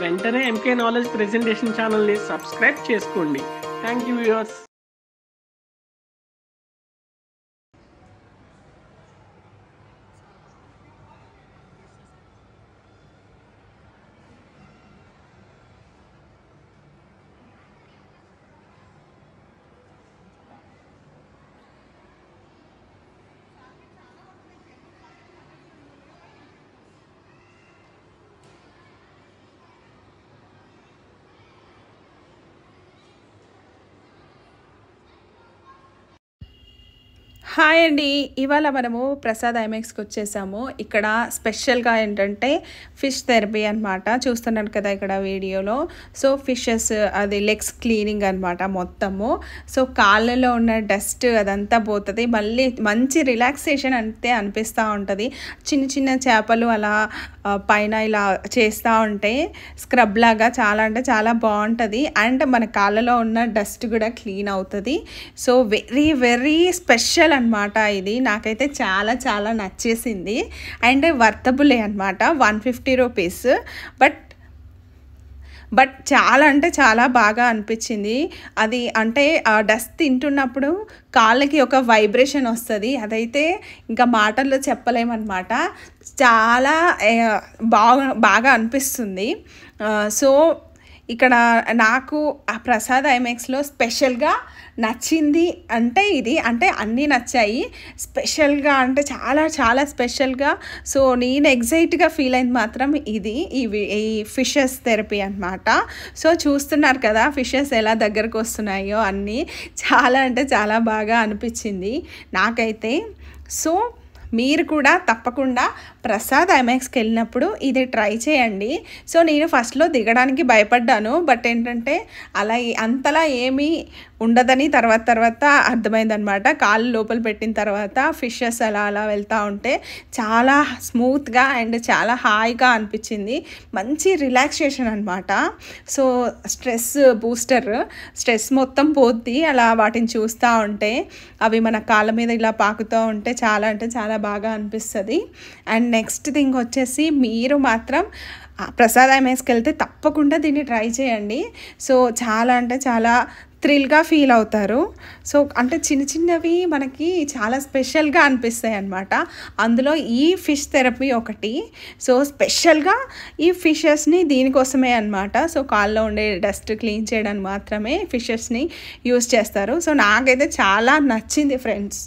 వెంటనే MK knowledge presentation ఛానల్ని subscribe చేసుకోండి. Thank you viewers. హాయ్ అండి, ఇవాళ మనము ప్రసాద్ ఐమాక్స్కి వచ్చేసాము. ఇక్కడ స్పెషల్గా ఏంటంటే ఫిష్ థెరపీ అనమాట. చూస్తున్నాను కదా ఇక్కడ వీడియోలో. సో ఫిషెస్ అది లెగ్స్ క్లీనింగ్ అనమాట మొత్తము. సో కాళ్ళలో ఉన్న డస్ట్ అదంతా పోతుంది, మళ్ళీ మంచి రిలాక్సేషన్ అంతే అనిపిస్తూ ఉంటుంది. చిన్న చిన్న చేపలు అలా పైన ఇలా చేస్తూ ఉంటే స్క్రబ్ లాగా చాలా అంటే చాలా బాగుంటుంది. అండ్ మన కాళ్ళలో ఉన్న డస్ట్ కూడా క్లీన్ అవుతుంది. సో వెరీ వెరీ స్పెషల్ అనమాట ఇది. నాకైతే చాలా చాలా నచ్చేసింది. అండ్ వర్తబులే అనమాట, 150 రూపీస్. బట్ చాలా అంటే చాలా బాగా అనిపించింది. అది అంటే ఆ డస్ట్ తింటున్నప్పుడు కాళ్ళకి ఒక వైబ్రేషన్ వస్తుంది, అదైతే ఇంకా మాటల్లో చెప్పలేమన్నమాట. చాలా బాగా అనిపిస్తుంది. సో ఇక్కడ నాకు ఆ ప్రసాద్ ఐమాక్స్లో స్పెషల్గా నచ్చింది అంటే ఇది, అంటే అన్నీ నచ్చాయి. స్పెషల్గా అంటే చాలా చాలా స్పెషల్గా సో నేను ఎగ్జైట్గా ఫీల్ అయింది మాత్రం ఇది, ఈ ఫిషెస్ థెరపీ అనమాట. సో చూస్తున్నారు కదా ఫిషెస్ ఎలా దగ్గరకు వస్తున్నాయో అన్నీ. చాలా అంటే చాలా బాగా అనిపించింది నాకైతే. సో మీరు కూడా తప్పకుండా ప్రసాద్ ఐమాక్స్కి వెళ్ళినప్పుడు ఇది ట్రై చేయండి. సో నేను ఫస్ట్లో దిగడానికి భయపడ్డాను, బట్ ఏంటంటే అలా అంతలా ఏమీ ఉండదని తర్వాత అర్థమైందనమాట. కాళ్ళు లోపల పెట్టిన తర్వాత ఫిషెస్ అలా వెళ్తూ ఉంటే చాలా స్మూత్గా అండ్ చాలా హాయిగా అనిపించింది. మంచి రిలాక్సేషన్ అనమాట. సో స్ట్రెస్ బూస్టర్, స్ట్రెస్ మొత్తం పోద్ది అలా వాటిని చూస్తూ ఉంటే. అవి మన కాళ్ళ మీద ఇలా పాకుతూ ఉంటే చాలా అంటే చాలా బాగా అనిపిస్తుంది. అండ్ నెక్స్ట్ థింగ్ వచ్చేసి మీరు మాత్రం ప్రసాద్ ఐమాక్స్కి వెళ్తే తప్పకుండా దీన్ని ట్రై చేయండి. సో చాలా అంటే చాలా థ్రిల్గా ఫీల్ అవుతారు. సో అంటే చిన్న చిన్నవి మనకి చాలా స్పెషల్గా అనిపిస్తాయి అన్నమాట. అందులో ఈ ఫిష్ థెరపీ ఒకటి. సో స్పెషల్గా ఈ ఫిషెస్ని దీనికోసమే అనమాట. సో కాల్లో ఉండే డస్ట్ క్లీన్ చేయడానికి మాత్రమే ఫిషెస్ని యూజ్ చేస్తారు. సో నాకైతే చాలా నచ్చింది ఫ్రెండ్స్.